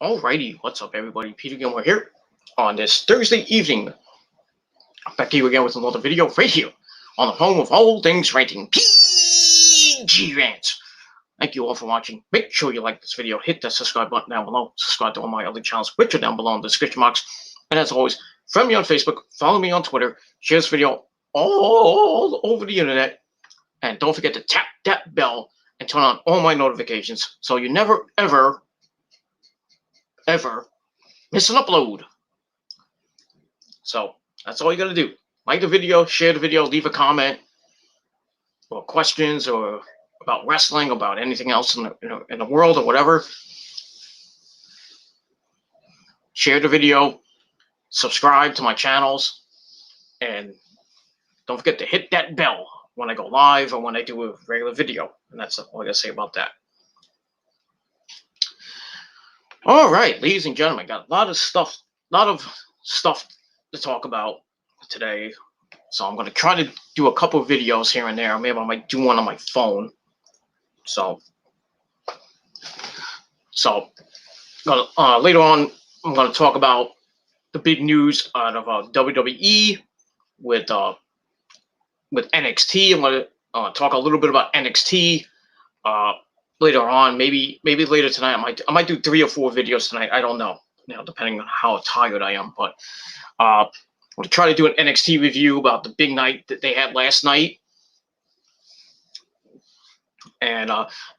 Alrighty, what's up everybody? Peter Gilmore here on this Thursday evening. I'm back here again with another video right here on the home of all things ranting, PG Rant. Thank you all for watching. Make sure you like this video, hit that subscribe button down below, subscribe to all my other channels, which are down below in the description box. And as always, friend me on Facebook, follow me on Twitter, share this video all over the internet, and don't forget to tap that bell and turn on all my notifications so you never ever miss an upload. So that's all you gotta do. Like the video, share the video, leave a comment or questions or about wrestling, about anything else in the world or whatever. Share the video, subscribe to my channels, and don't forget to hit that bell when I go live or when I do a regular video. And that's all I gotta say about that. All right, ladies and gentlemen, got a lot of stuff to talk about today. So I'm going to try to do a couple of videos here and there. Maybe I might do one on my phone. So later on, I'm going to talk about the big news out of WWE with NXT. I'm going to talk a little bit about NXT. Later on, maybe later tonight, I might do 3 or 4 videos tonight. I don't know, depending on how tired I am. But I'm going to try to do an NXT review about the big night that they had last night, and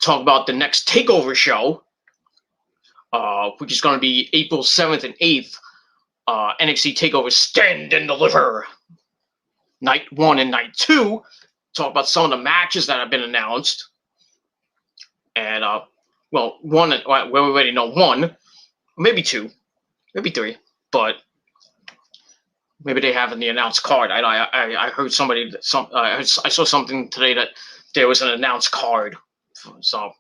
talk about the next TakeOver show, which is going to be April 7th and 8th. NXT TakeOver Stand and Deliver, Night 1 and Night 2. Talk about some of the matches that have been announced. And, one, we already know 1, maybe 2, maybe 3, but maybe they have in the announced card. I heard somebody, I saw something today that there was an announced card. So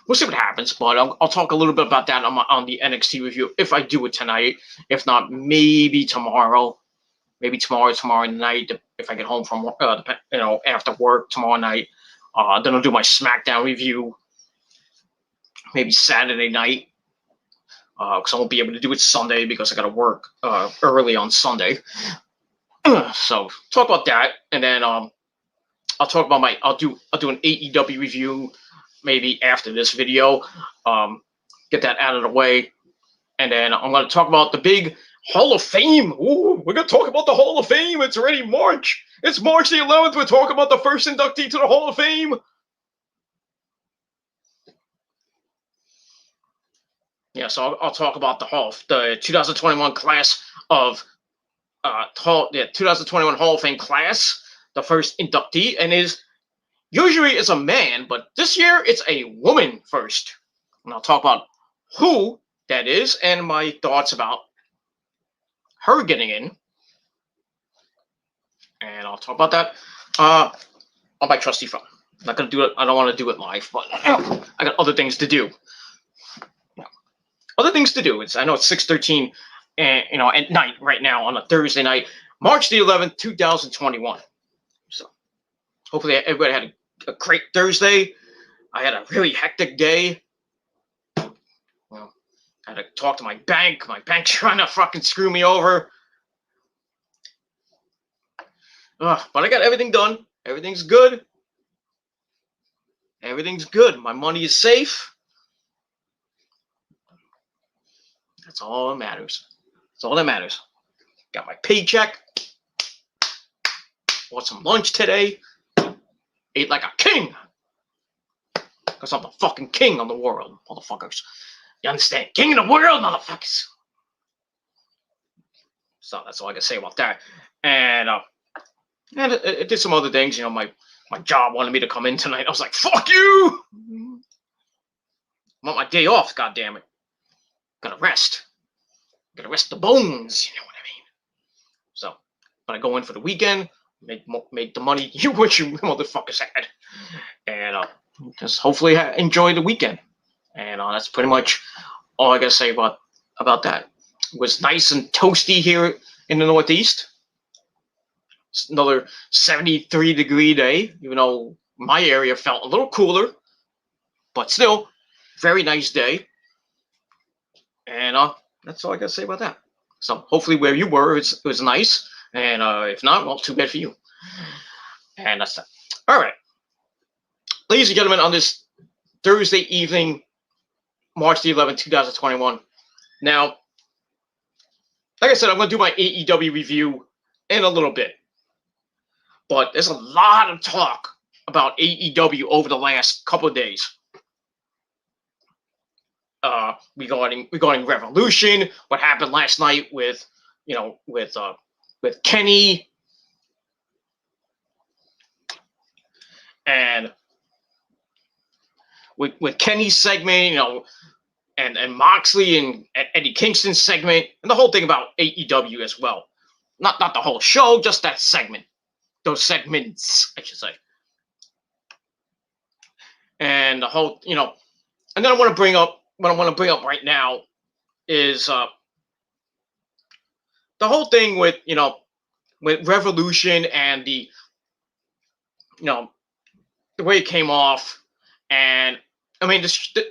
we'll see what happens, but I'll talk a little bit about that on the NXT review if I do it tonight. If not, maybe tomorrow. Maybe tomorrow night if I get home from after work tomorrow night. Then I'll do my SmackDown review. Maybe Saturday night, because I won't be able to do it Sunday because I got to work early on Sunday. So talk about that, and then I'll talk about I'll do an AEW review maybe after this video. Get that out of the way, and then I'm going to talk about the big Hall of Fame. Ooh, we're going to talk about the Hall of Fame. It's already March. It's March the 11th. We're talking about the first inductee to the Hall of Fame. Yeah, so I'll talk about the 2021 class of 2021 Hall of Fame class, the first inductee, and usually it's a man, but this year it's a woman first. And I'll talk about who that is and my thoughts about her getting in. And I'll talk about that on my trusty phone. I'm not gonna do it. I don't want to do it live, but I got other things to do. Other things to do. I know it's 6:13, at night right now on a Thursday night, March the 11th, 2021. So hopefully everybody had a great Thursday. I had a really hectic day. I had to talk to my bank. My bank's trying to fucking screw me over. But I got everything done. Everything's good. Everything's good. My money is safe. That's all that matters. That's all that matters. Got my paycheck. Bought some lunch today. Ate like a king. Because I'm the fucking king of the world, motherfuckers. You understand? King of the world, motherfuckers. So that's all I can say about that. And I did some other things. My job wanted me to come in tonight. I was like, fuck you! I want my day off, goddammit. Gotta rest. Gotta rest the bones, you know what I mean? So, but I go in for the weekend, make the money you wish you motherfuckers had. And just hopefully enjoy the weekend. And that's pretty much all I gotta say about that. It was nice and toasty here in the Northeast. It's another 73-degree day, even though my area felt a little cooler, but still, very nice day. And that's all I gotta say about that. So hopefully where you were it was nice, and if not, well, too bad for you. And that's that. All right, ladies and gentlemen, on this Thursday evening, March the 11th, 2021. Now, like I said, I'm gonna do my AEW review in a little bit, but there's a lot of talk about AEW over the last couple of days. Regarding Revolution, what happened last night with Kenny, and with Kenny's segment, and Moxley and Eddie Kingston's segment, and the whole thing about AEW as well. Not the whole show, just that segment, those segments, I should say. And the whole, and then I want to bring up what I want to bring up right now is the whole thing with Revolution and the way it came off. And I mean,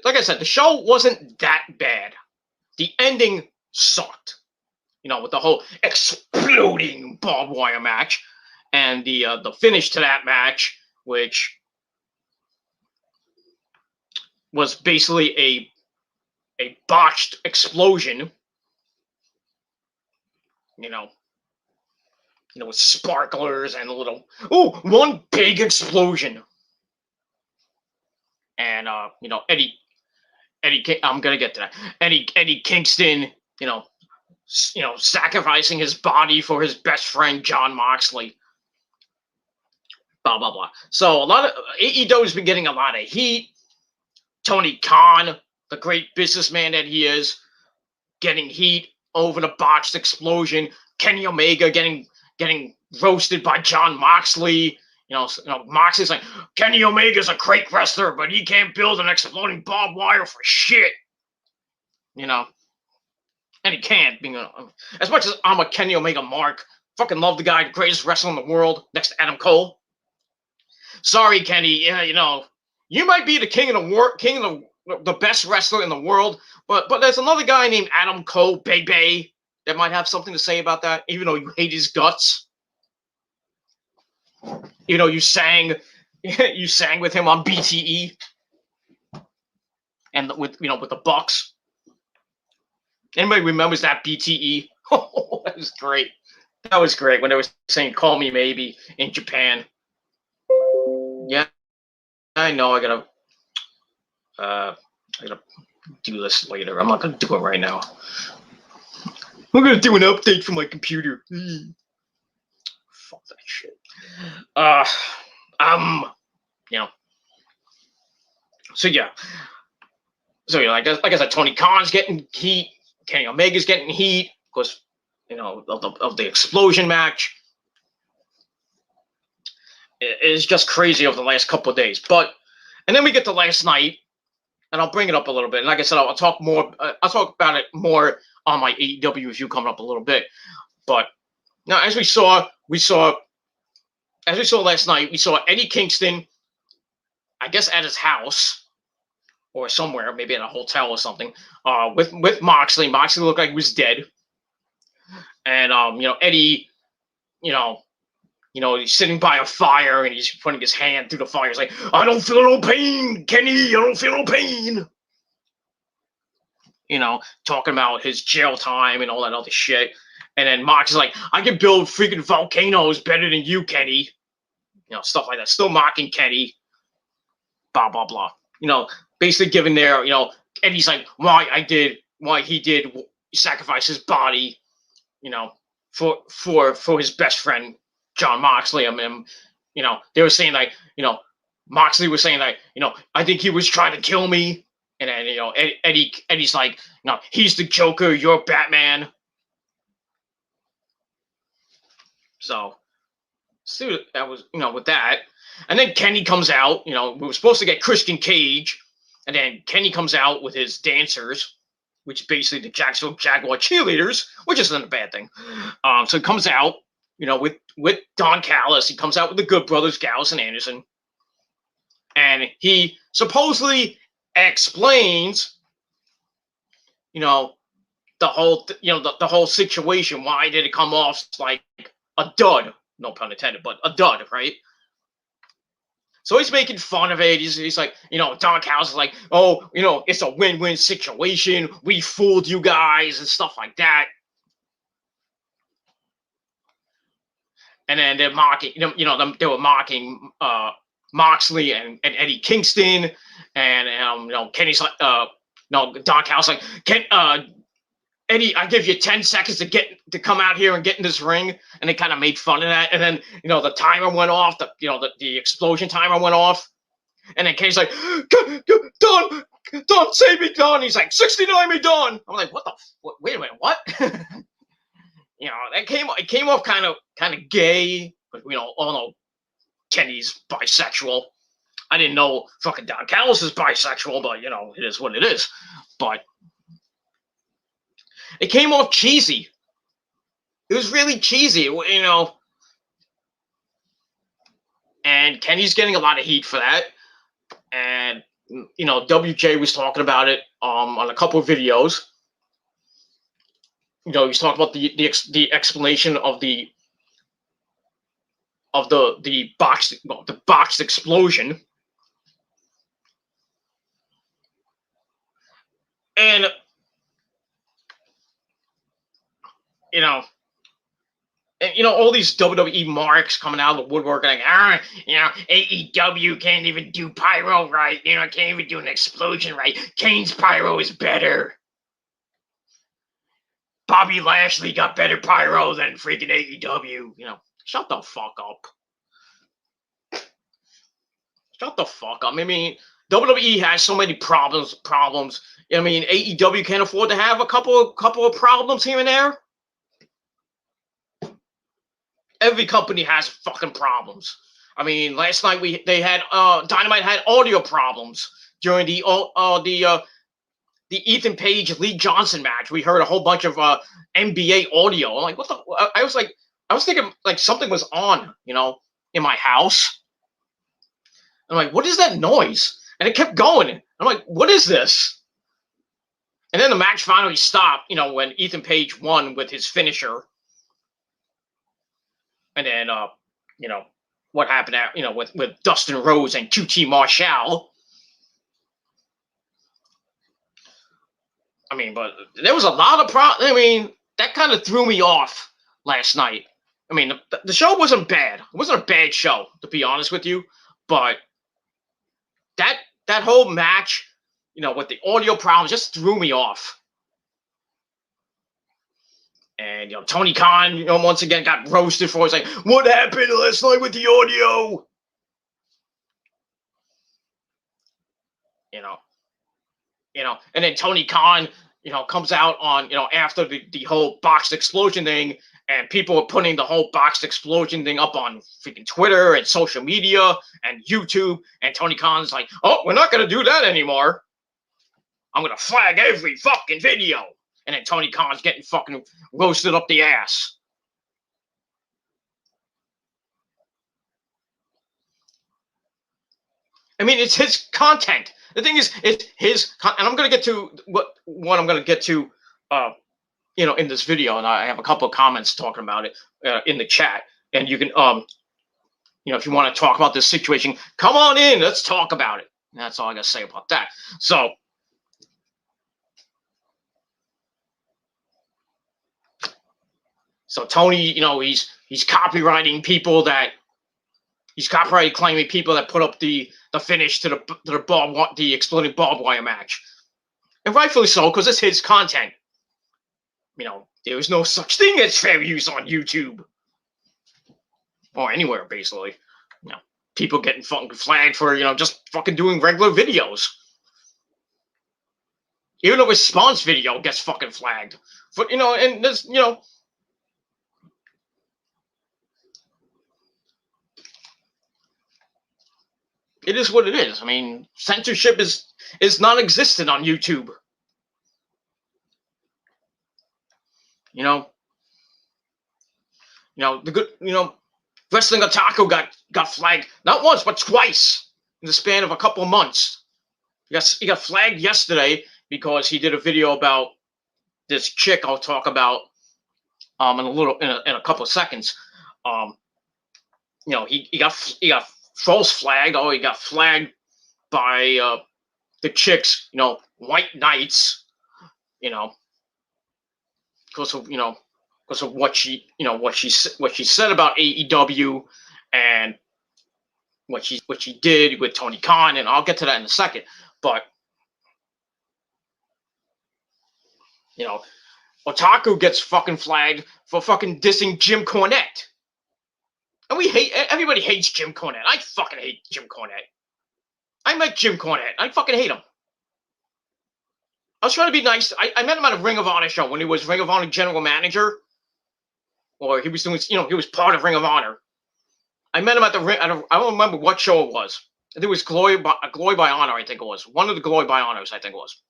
like I said, the show wasn't that bad. The ending sucked, with the whole exploding barbed wire match and the finish to that match, which was basically a botched explosion, with sparklers and one big explosion. And Eddie, I'm gonna get to that. Eddie Kingston, sacrificing his body for his best friend John Moxley. Blah blah blah. So a lot of AEW's been getting a lot of heat. Tony Khan, the great businessman that he is, getting heat over the botched explosion. Kenny Omega getting roasted by John Moxley. Moxley's like, Kenny Omega's a great wrestler, but he can't build an exploding barbed wire for shit. And he can't. As much as I'm a Kenny Omega mark, fucking love the guy, the greatest wrestler in the world, next to Adam Cole. Sorry, Kenny. Yeah, you might be the king of the world, the best wrestler in the world, but there's another guy named Adam Cole, Bebe, that might have something to say about that, even though you hate his guts. You sang with him on BTE, and with the Bucks. Anybody remembers that BTE? Oh, that was great. That was great when they were saying "Call Me Maybe" in Japan. Yeah, I know. I gotta do this later. I'm not gonna do it right now. I'm gonna do an update for my computer. Fuck that shit. So like I said, Tony Khan's getting heat. Kenny Omega's getting heat because of the explosion match. It's just crazy over the last couple of days. And then we get to last night, and I'll bring it up a little bit. And like I said, I'll talk more. I'll talk about it more on my AEW review coming up a little bit. But now, as we saw last night, we saw Eddie Kingston, I guess at his house or somewhere, maybe in a hotel or something, with Moxley. Moxley looked like he was dead. And Eddie, he's sitting by a fire and he's putting his hand through the fire. He's like, I don't feel no pain, Kenny. I don't feel no pain. Talking about his jail time and all that other shit. And then Mox is like, I can build freaking volcanoes better than you, Kenny. Stuff like that. Still mocking Kenny. Blah, blah, blah. Basically giving their, Eddie's like, why he did sacrifice his body, for his best friend, John Moxley. I mean, they were saying like, Moxley was saying like, I think he was trying to kill me. And then, Eddie's like, he's the Joker, you're Batman. So that was, with that. And then Kenny comes out, we were supposed to get Christian Cage. And then Kenny comes out with his dancers, which is basically the Jacksonville Jaguar cheerleaders, which isn't a bad thing. So he comes out, with Don Callis. He comes out with the Good Brothers, Gallus and Anderson. And he supposedly explains, the whole the whole situation. Why did it come off like a dud? No pun intended, but a dud, right? So he's making fun of it. He's like, Don Callis is like, oh, it's a win-win situation. We fooled you guys and stuff like that. And then they're mocking, they were mocking Moxley and Eddie Kingston, and Kenny's like, no, Don Callis like, Eddie, I give you 10 seconds to come out here and get in this ring, and they kind of made fun of that. And then the timer went off, the explosion timer went off, and then Kenny's like, Don, save me, Don. He's like, 69 me, Don. I'm like, what the? Wait a minute, what? It came off kind of gay, but all know Kenny's bisexual. I didn't know fucking Don Callis is bisexual, but it is what it is. But it came off cheesy. It was really cheesy, and Kenny's getting a lot of heat for that. And WJ was talking about it on a couple of videos. He's talking about the explanation of the boxed explosion. And all these WWE marks coming out of the woodwork, like, AEW can't even do pyro right. Can't even do an explosion right. Kane's pyro is better. Bobby Lashley got better pyro than freaking AEW. Shut the fuck up. Shut the fuck up. I mean, WWE has so many problems. I mean, AEW can't afford to have a couple of problems here and there. Every company has fucking problems. I mean, last night Dynamite had audio problems during the Ethan Page Lee Johnson match. We heard a whole bunch of NBA audio. I'm like, what the? I was thinking like something was on, in my house. I'm like, what is that noise? And it kept going. I'm like, what is this? And then the match finally stopped, when Ethan Page won with his finisher. And then, what happened with Dustin Rhodes and QT Marshall. I mean, but there was a lot of I mean, that kind of threw me off last night. I mean, the show wasn't bad. It wasn't a bad show, to be honest with you. But that whole match, with the audio problems, just threw me off. And Tony Khan, once again got roasted for. It's like, what happened last night with the audio? And then Tony Khan, comes out on, after the whole boxed explosion thing, and people are putting the whole boxed explosion thing up on freaking Twitter and social media and YouTube, and Tony Khan's like, oh, we're not going to do that anymore. I'm going to flag every fucking video. And then Tony Khan's getting fucking roasted up the ass. I mean, it's his content. The thing is, it's his, and I'm going to get to what I'm going to get to, in this video, and I have a couple of comments talking about it in the chat, and you can, if you want to talk about this situation, come on in, let's talk about it. And that's all I got to say about that. So Tony, he's copywriting people that. He's copyright claiming people that put up the finish to the exploding barbed wire match, and rightfully so, because it's his content. There is no such thing as fair use on YouTube or anywhere, basically. People getting fucking flagged for just fucking doing regular videos. Even a response video gets fucking flagged. But and there's it is what it is. I mean, censorship is non-existent on YouTube. The good, Wrestling Otaku got flagged not once but twice in the span of a couple of months. He got flagged yesterday because he did a video about this chick I'll talk about in a couple of seconds. He got false flagged. Oh, he got flagged by the chicks, white knights, because of what she said about AEW and what she did with Tony Khan, and I'll get to that in a second. But Otaku gets fucking flagged for fucking dissing Jim Cornette. And everybody hates Jim Cornette. I fucking hate Jim Cornette. I met Jim Cornette. I fucking hate him. I was trying to be nice. I met him at a Ring of Honor show when he was Ring of Honor general manager. Or he was doing, he was part of Ring of Honor. I met him at the ring. I don't remember what show it was. I think it was Glory by Honor, I think it was. One of the Glory by Honors, I think it was.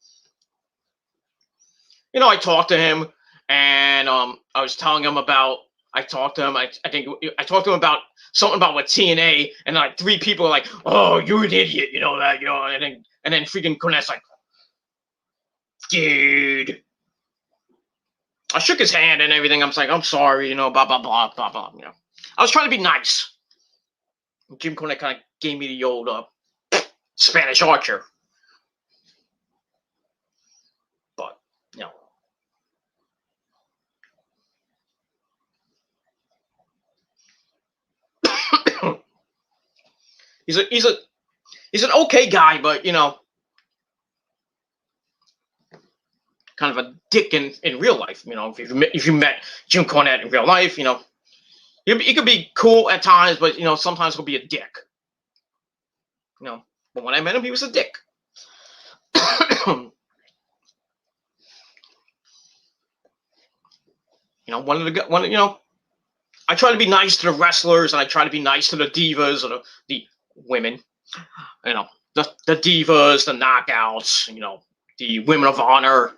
I talked to him, and I was telling him about. I talked to him. I think I talked to him about something about what TNA, and like 3 people were like, "Oh, you're an idiot," that, and then freaking Cornette's like, "Dude." I shook his hand and everything. I'm like, "I'm sorry," blah blah blah blah blah. I was trying to be nice. Jim Cornette kind of gave me the old Spanish Archer. But, he's an okay guy, but, kind of a dick in real life. If you met Jim Cornette in real life, he could be cool at times, but, sometimes he'll be a dick. But when I met him, he was a dick. I try to be nice to the wrestlers, and I try to be nice to the divas or the women. The divas, the knockouts, the women of honor.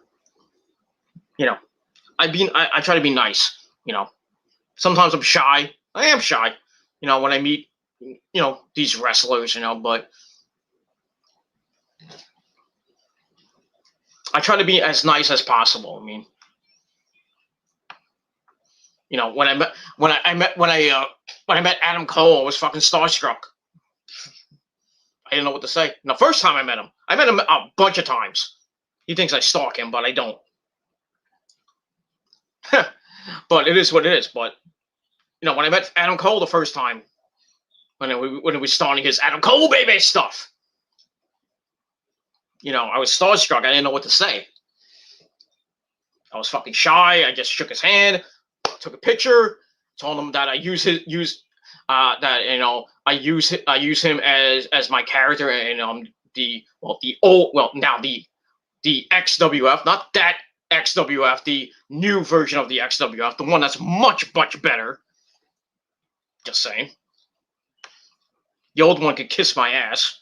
I try to be nice. Sometimes I'm shy. I am shy. When I meet, these wrestlers, but I try to be as nice as possible. I mean, when I met Adam Cole, I was fucking starstruck. I didn't know what to say. And the first time I met him a bunch of times. He thinks I stalk him, but I don't. But it is what it is. But when I met Adam Cole the first time, when it was starting his Adam Cole baby stuff, I was starstruck. I didn't know what to say. I was fucking shy. I just shook his hand, took a picture, told him that I use him as my character in the XWF, not that XWF, the new version of the XWF, the one that's much, much better. Just saying. The old one could kiss my ass.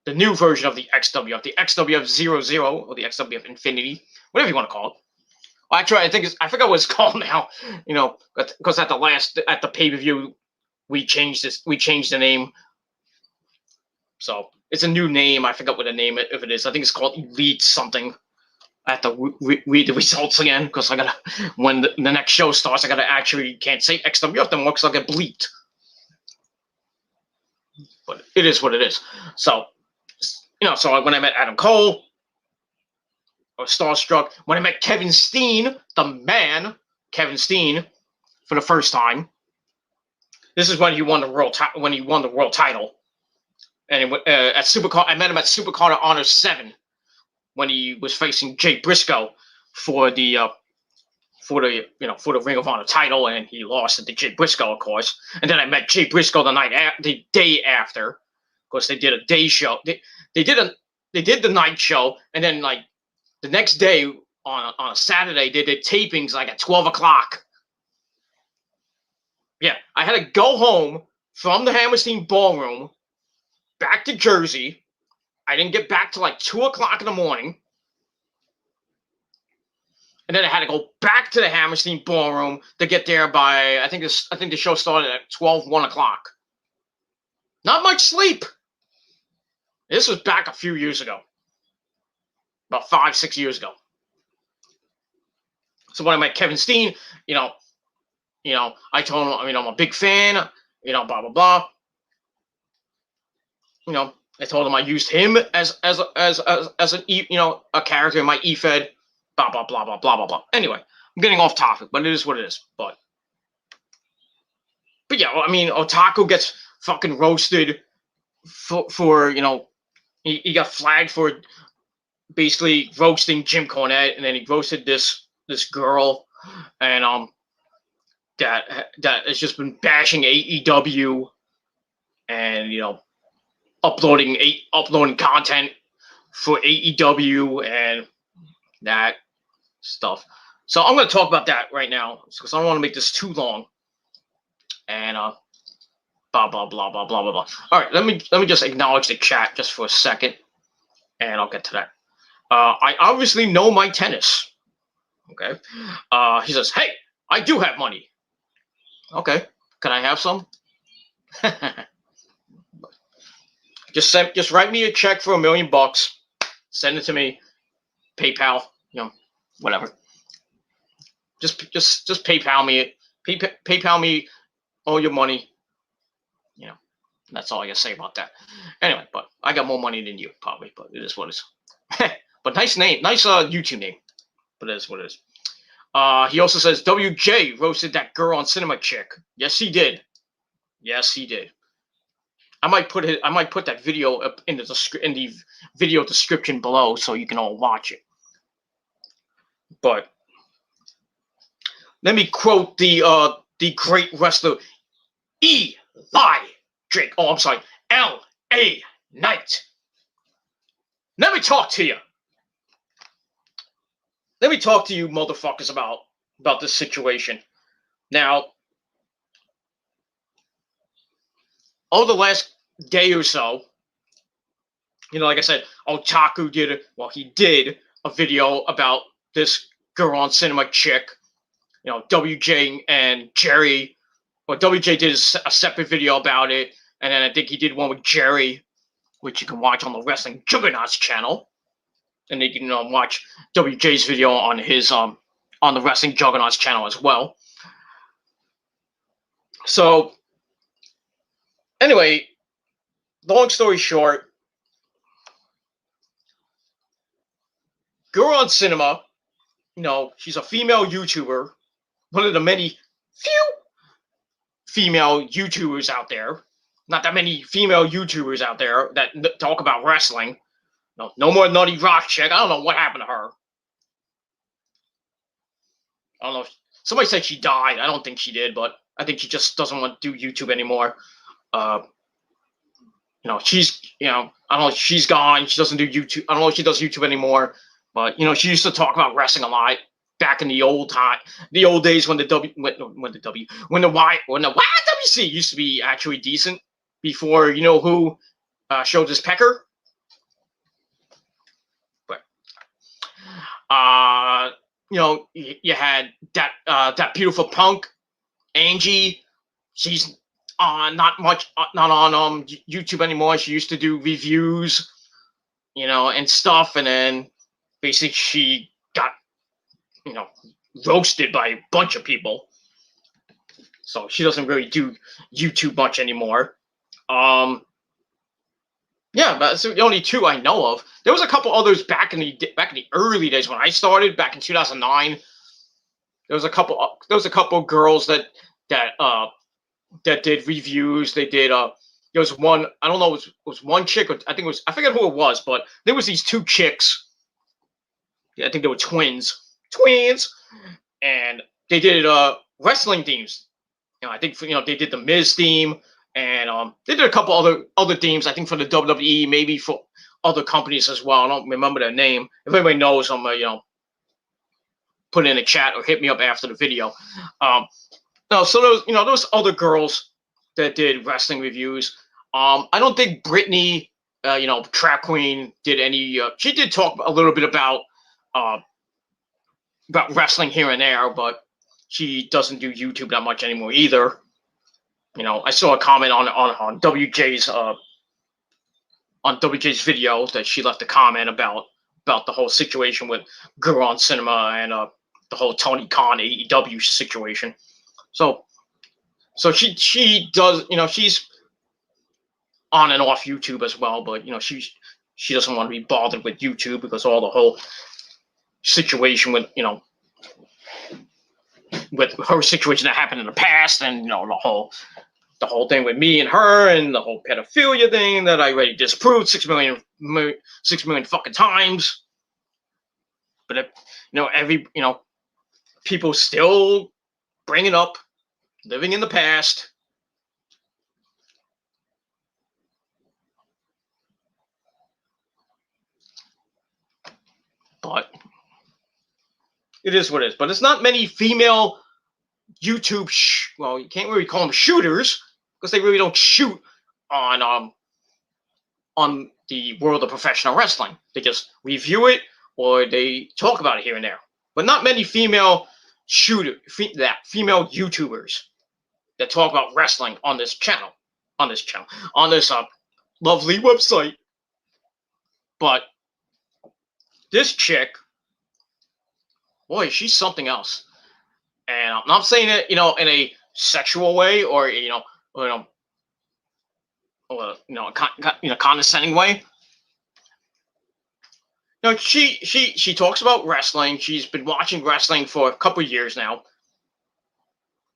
The new version of the XWF, the XWF 00 or the XWF Infinity, whatever you want to call it. Well, actually, I forgot what it's called now. Because at the pay-per-view, we changed the name. So it's a new name. I forgot what the name if it is. I think it's called Elite something. I have to read the results again because when the next show starts, I can't say XWF anymore because I'll get bleeped. But it is what it is. So, so when I met Adam Cole, I was starstruck. When I met Kevin Steen, the man, Kevin Steen, for the first time, this is when he won the world title, and at Supercard, I met him at Supercard of Honor 7 when he was facing Jay Briscoe for the Ring of Honor title, and he lost it to Jay Briscoe, of course. And then I met Jay Briscoe the day after, of course. They did a day show. They did the night show, and then like the next day on a Saturday they did tapings like at 12 o'clock. Yeah, I had to go home from the Hammerstein Ballroom back to Jersey. I didn't get back till like 2 o'clock in the morning. And then I had to go back to the Hammerstein Ballroom to get there by, I think the show started at 1 o'clock. Not much sleep. This was back a few years ago. About 5-6 years ago. So when I met Kevin Steen, you know, I told him, I'm a big fan, blah blah blah. I told him I used him as an a character in my eFed, blah blah blah blah blah blah blah. Anyway, I'm getting off topic, but it is what it is. But yeah, well, Otaku gets fucking roasted for he got flagged for basically roasting Jim Cornette, and then he roasted this girl, and that has just been bashing AEW, and uploading content for AEW and that stuff. So I'm going to talk about that right now because I don't want to make this too long. And blah blah blah blah blah blah blah. All right, let me just acknowledge the chat just for a second, and I'll get to that. I obviously know my tennis. Okay. He says, "Hey, I do have money." Okay, can I have some? Just write me a check for $1 million. Send it to me. PayPal, whatever. Just PayPal me. PayPal me all your money. That's all I gotta say about that. Anyway, but I got more money than you probably, but it is what it is. But nice name, nice YouTube name. But it is what it is. He also says WJ roasted that girl on Cinema Chick. Yes, he did. Yes, he did. I might put that video up in the video description below so you can all watch it. But let me quote the great wrestler Eli Drake. Oh, I'm sorry, L.A. Knight. Let me talk to you. Let me talk to you motherfuckers about this situation. Now, over the last day or so, like I said, Otaku he did a video about this girl on Cinema Chick. WJ and Jerry. Well, WJ did a separate video about it, and then I think he did one with Jerry, which you can watch on the Wrestling Juggernauts channel. And you can watch WJ's video on his on the Wrestling Juggernauts channel as well. So anyway, long story short, girl on Cinema, she's a female YouTuber, one of the few female YouTubers out there. Not that many female YouTubers out there that talk about wrestling. No more Nutty Rock Chick. I don't know what happened to her. I don't know. Somebody said she died. I don't think she did, but I think she just doesn't want to do YouTube anymore. She's, I don't know. She's gone. She doesn't do YouTube. I don't know if she does YouTube anymore. But she used to talk about wrestling a lot back in the old days when the YWC used to be actually decent before who showed his pecker. But you had that beautiful punk Angie. She's not on YouTube anymore. She used to do reviews, and stuff, and then basically she got roasted by a bunch of people. So she doesn't really do YouTube much anymore. Yeah, but it's the only two I know of. There was a couple others back in the early days when I started back in 2009. There was a couple girls that did reviews. They did there was one, I don't know, it was one chick, I forget who it was, but there was these two chicks. I think they were twins, and they did wrestling themes. I think they did the Miz theme, and they did a couple other themes. I think for the WWE, maybe for other companies as well. I don't remember their name. If anybody knows, I'm put it in a chat or hit me up after the video. So there was other girls that did wrestling reviews. I don't think Brittany, Trap Queen, did any. She did talk a little bit about wrestling here and there, but she doesn't do YouTube that much anymore either. I saw a comment on WJ's video that she left a comment about the whole situation with Girl on Cinema, and the whole Tony Khan AEW situation. So she does, she's on and off YouTube as well, but she doesn't want to be bothered with YouTube because all the whole situation with with her situation that happened in the past, and the whole thing with me and her, and the whole pedophilia thing that I already disproved 6 million fucking times. But people still bring it up, living in the past. But it is what it is. But it's not many female YouTube, well, you can't really call them shooters because they really don't shoot on the world of professional wrestling. They just review it or they talk about it here and there. But not many female female YouTubers that talk about wrestling on this lovely website. But this chick, boy, she's something else. And I'm not saying it, in a sexual way or condescending way. She talks about wrestling. She's been watching wrestling for a couple of years now.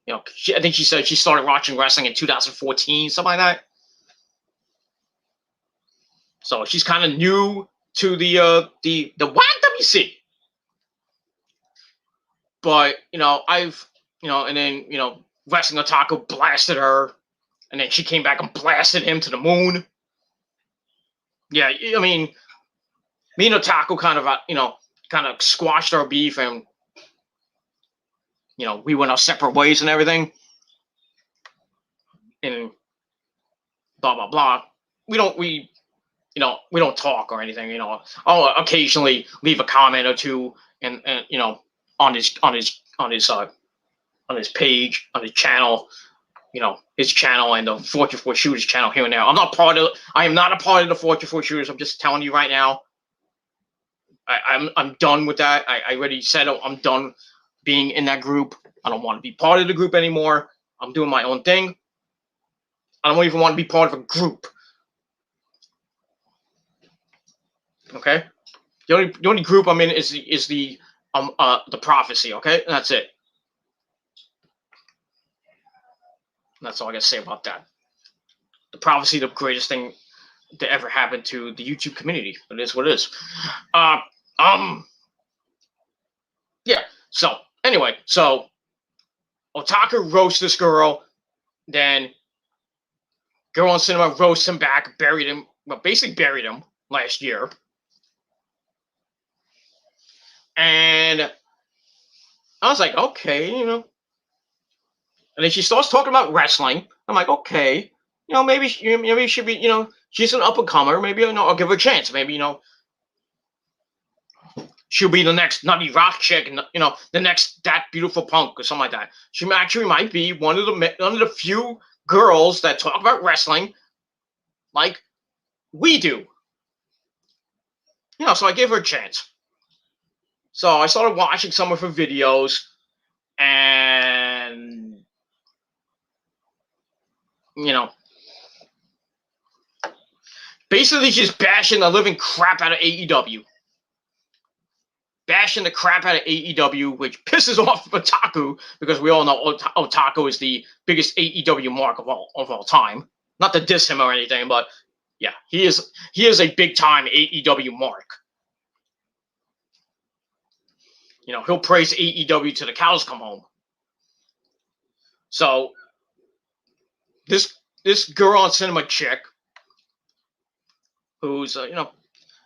I think she said she started watching wrestling in 2014, something like that. So she's kind of new to the YWC. But I've and then Wrestling Otaku blasted her, and then she came back and blasted him to the moon. Yeah, I mean, me and Otaku kind of squashed our beef, and we went our separate ways and everything, and blah blah blah. We don't talk or anything. I'll occasionally leave a comment or two, and on his page, on his channel, his channel and the Fortune 4 Shooters channel here and there. I am not a part of the Fortune 4 Shooters. I'm just telling you right now. I'm done with that. I already said I'm done being in that group. I don't want to be part of the group anymore. I'm doing my own thing. I don't even want to be part of a group. Okay? The only group I'm in is the Prophecy, okay? And that's it. And that's all I got to say about that. The Prophecy, the greatest thing that ever happened to the YouTube community. It is what it is. Yeah. So anyway, Otaku roasts this girl, then Girl on Cinema roasts him back, basically buried him last year. And I was like, okay, And then she starts talking about wrestling. I'm like, okay, maybe she should be, she's an up and comer. Maybe I'll give her a chance. Maybe she'll be the next Nutty Rock chick, and the next That Beautiful Punk or something like that. She actually might be one of the few girls that talk about wrestling like we do. So I gave her a chance. So I started watching some of her videos, and basically she's bashing the living crap out of AEW. Bashing the crap out of AEW, which pisses off Otaku, because we all know Otaku is the biggest AEW mark of all time. Not to diss him or anything, but yeah, he is a big time AEW mark. He'll praise AEW till the cows come home. So this Girl on Cinema chick, who's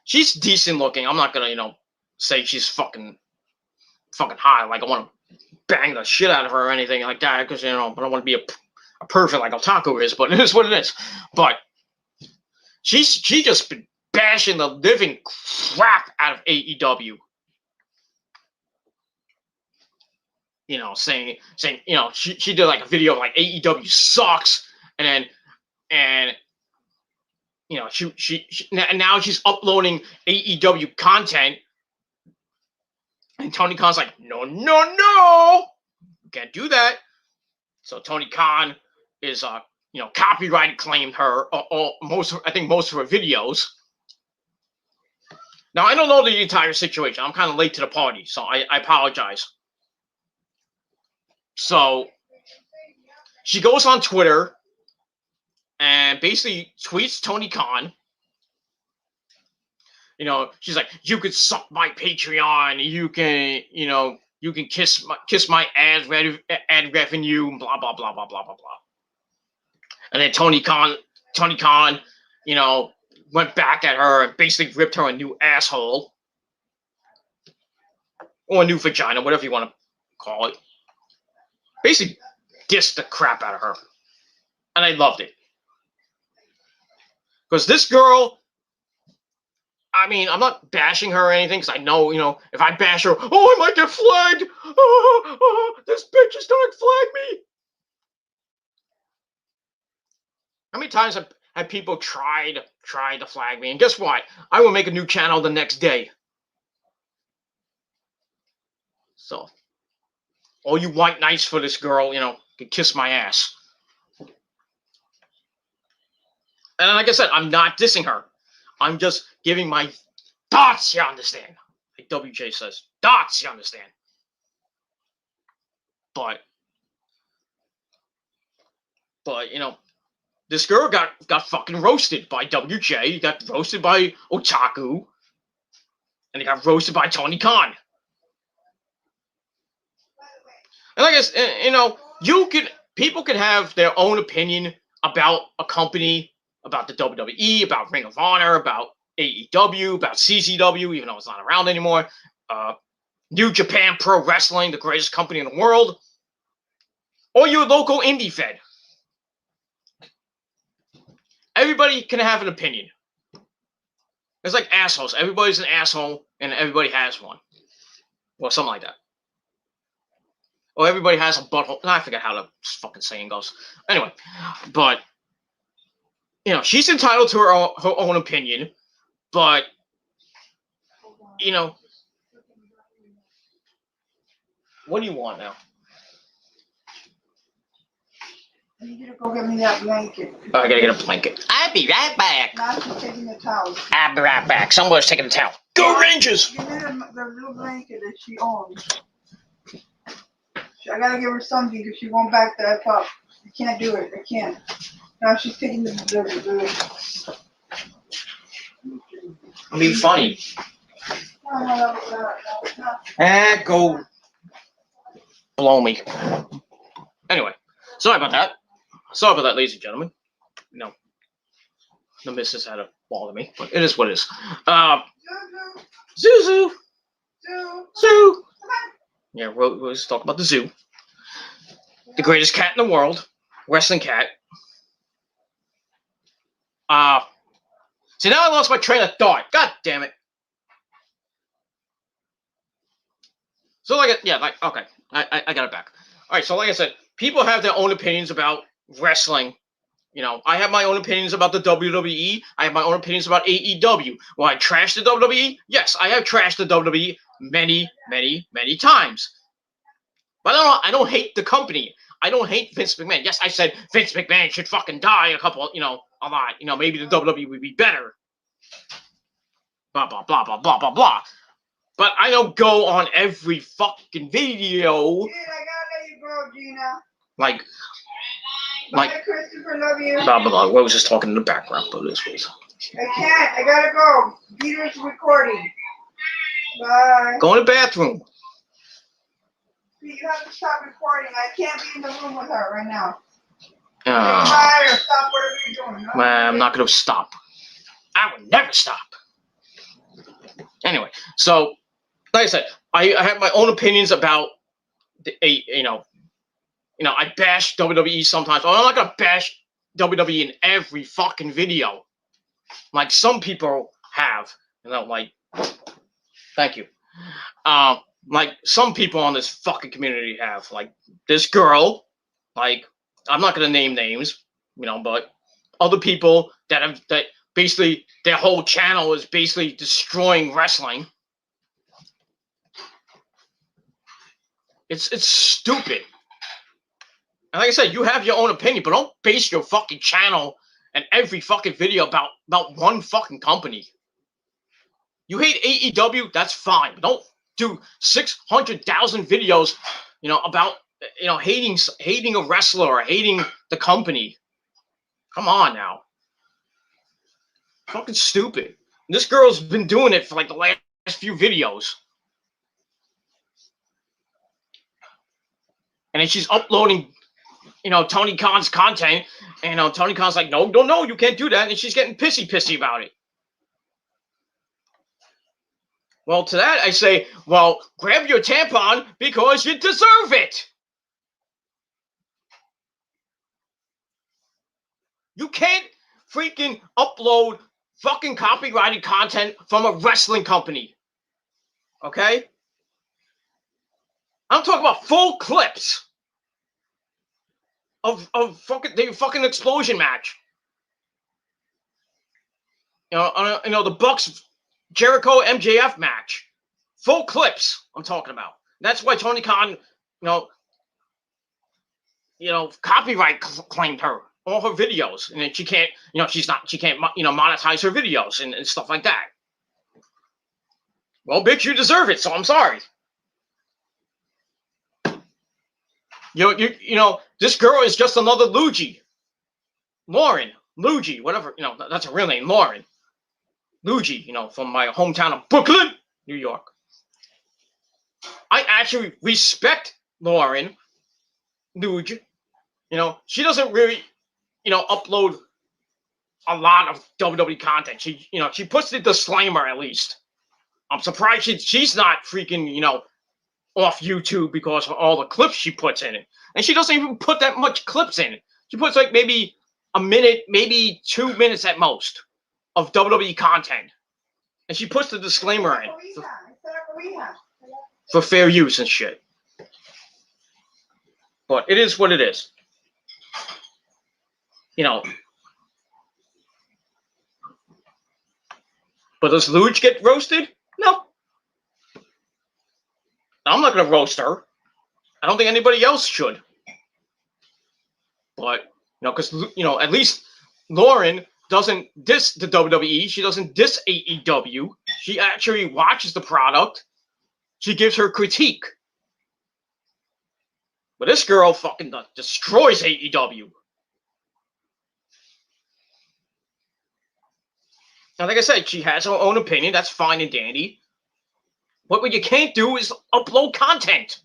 she's decent looking. I'm not gonna say she's fucking hot. Like I want to bang the shit out of her or anything like that, because I don't want to be a perfect like Otaku is, but it is what it is. But she just been bashing the living crap out of AEW. Saying she did like a video of like AEW sucks, and she now she's uploading AEW content And Tony Khan's like, no, you can't do that. So Tony Khan is, copyright claimed her, most of her videos. Now, I don't know the entire situation. I'm kind of late to the party, so I apologize. So she goes on Twitter and basically tweets Tony Khan. She's like, you could suck my Patreon. You can, you can kiss my ad revenue, blah, blah, blah, blah, blah, blah, blah. And then Tony Khan, went back at her and basically ripped her a new asshole. Or a new vagina, whatever you want to call it. Basically dissed the crap out of her. And I loved it. Because this girl, I mean, I'm not bashing her or anything, because I know, if I bash her, I might get flagged. This bitch is going to flag me. How many times have people tried to flag me? And guess what? I will make a new channel the next day. So, all you white knights for this girl, can kiss my ass. And like I said, I'm not dissing her. I'm just giving my thoughts, you understand? Like WJ says, thoughts, you understand? But this girl got fucking roasted by WJ, got roasted by Otaku, and they got roasted by Tony Khan. And I guess, people can have their own opinion about a company, about the WWE, about Ring of Honor, about AEW, about CZW, even though it's not around anymore, New Japan Pro Wrestling, the greatest company in the world, or your local indie fed. Everybody can have an opinion. It's like assholes. Everybody's an asshole, and everybody has one. Or something like that. Or everybody has a butthole. I forget how the fucking saying goes. Anyway, but, she's entitled to her own opinion, but, what do you want now? I need you to go get me that blanket. Oh, I gotta get a blanket. I'll be right back. Now she's taking the towel. I'll be right back. Someone's taking the towel. Go Rangers! Give me the little blanket that she owns. I gotta give her something because she won't back that up. I can't do it. I can't. Now she's taking the I'm being funny. Go blow me. Anyway, sorry about that. Sorry about that, ladies and gentlemen. The missus had to bother me, but it is what it is. Zuzu. Zoo. Yeah, we'll just talk about the zoo. The greatest cat in the world. Wrestling cat. See, now I lost my train of thought. God damn it. So, okay. I got it back. All right, so like I said, people have their own opinions about wrestling. I have my own opinions about the WWE. I have my own opinions about AEW. Will I trash the WWE? Yes, I have trashed the WWE many, many, many times. But I don't hate the company. I don't hate Vince McMahon. Yes, I said Vince McMahon should fucking die a lot. Maybe the WWE would be better. Blah, blah, blah, blah, blah, blah, blah. But I don't go on every fucking video. Dude, I gotta let you go, Gina. Like, Christopher, love you. Blah, blah, blah. I was just talking in the background, but this was. I can't. I gotta go. Peter's recording. Bye. Go in the bathroom. You have to stop recording. I can't be in the room with her right now. Bye or stop whatever you're doing. No? I'm not going to stop. I will never stop. Anyway, so, like I said, I have my own opinions about I bash WWE sometimes. I'm not going to bash WWE in every fucking video. Like some people have. Thank you. Like some people on this fucking community have. Like this girl, I'm not going to name names, but other people that basically their whole channel is basically destroying wrestling. It's stupid. And like I said, you have your own opinion, but don't base your fucking channel and every fucking video about one fucking company. You hate AEW, that's fine. But don't do 600,000 videos, about hating a wrestler or hating the company. Come on now. Fucking stupid. This girl's been doing it for like the last few videos. And then she's uploading, Tony Khan's content. And Tony Khan's like, no, you can't do that. And she's getting pissy about it. Well, to that I say, well, grab your tampon because you deserve it. You can't freaking upload fucking copyrighted content from a wrestling company. Okay? I'm talking about full clips of the fucking explosion match. The Bucks Jericho MJF match. Full clips I'm talking about. That's why Tony Khan, copyright claimed her, all her videos. And then she can't, she can't monetize her videos and stuff like that. Well, bitch, you deserve it, so I'm sorry. This girl is just another Luigi. Lauren, Luigi, whatever, that's her real name, Lauren. Luigi, from my hometown of Brooklyn, New York. I actually respect Lauren, Luigi. She doesn't really, upload a lot of WWE content. She puts the disclaimer at least. I'm surprised she's not freaking, off YouTube because of all the clips she puts in it. And she doesn't even put that much clips in it. She puts like maybe a minute, maybe 2 minutes at most of WWE content. And she puts the disclaimer in for fair use and shit. But it is what it is. But does Luge get roasted? No. I'm not going to roast her. I don't think anybody else should. But, because, at least Lauren doesn't diss the WWE. She doesn't diss AEW. She actually watches the product. She gives her critique. But this girl fucking destroys AEW. Now, like I said, she has her own opinion. That's fine and dandy. But what you can't do is upload content.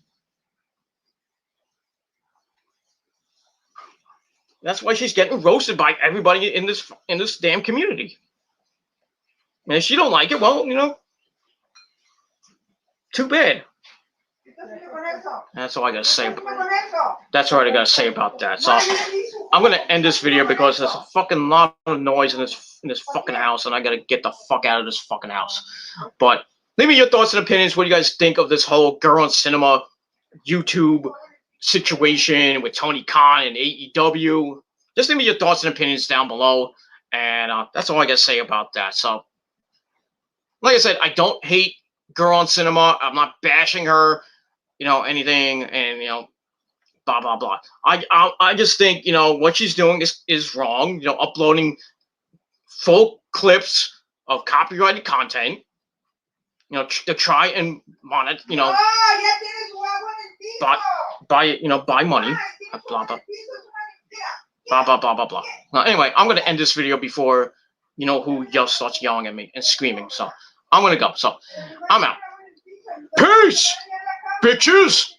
That's why she's getting roasted by everybody in this damn community. And if she don't like it, well, too bad. That's all I gotta say. That's all I gotta say about that. So I'm gonna end this video because there's a fucking lot of noise in this fucking house, and I gotta get the fuck out of this fucking house. But leave me your thoughts and opinions. What do you guys think of this whole Girl on Cinema YouTube situation with Tony Khan and AEW? Just leave me your thoughts and opinions down below. And that's all I got to say about that. So, like I said, I don't hate Girl on Cinema. I'm not bashing her, anything, and, blah, blah, blah. I just think, what she's doing is wrong. Uploading full clips of copyrighted content. To try and buy money, blah blah blah. Now, anyway, I'm gonna end this video before who starts yelling at me and screaming. So I'm gonna go. So I'm out. Peace, bitches.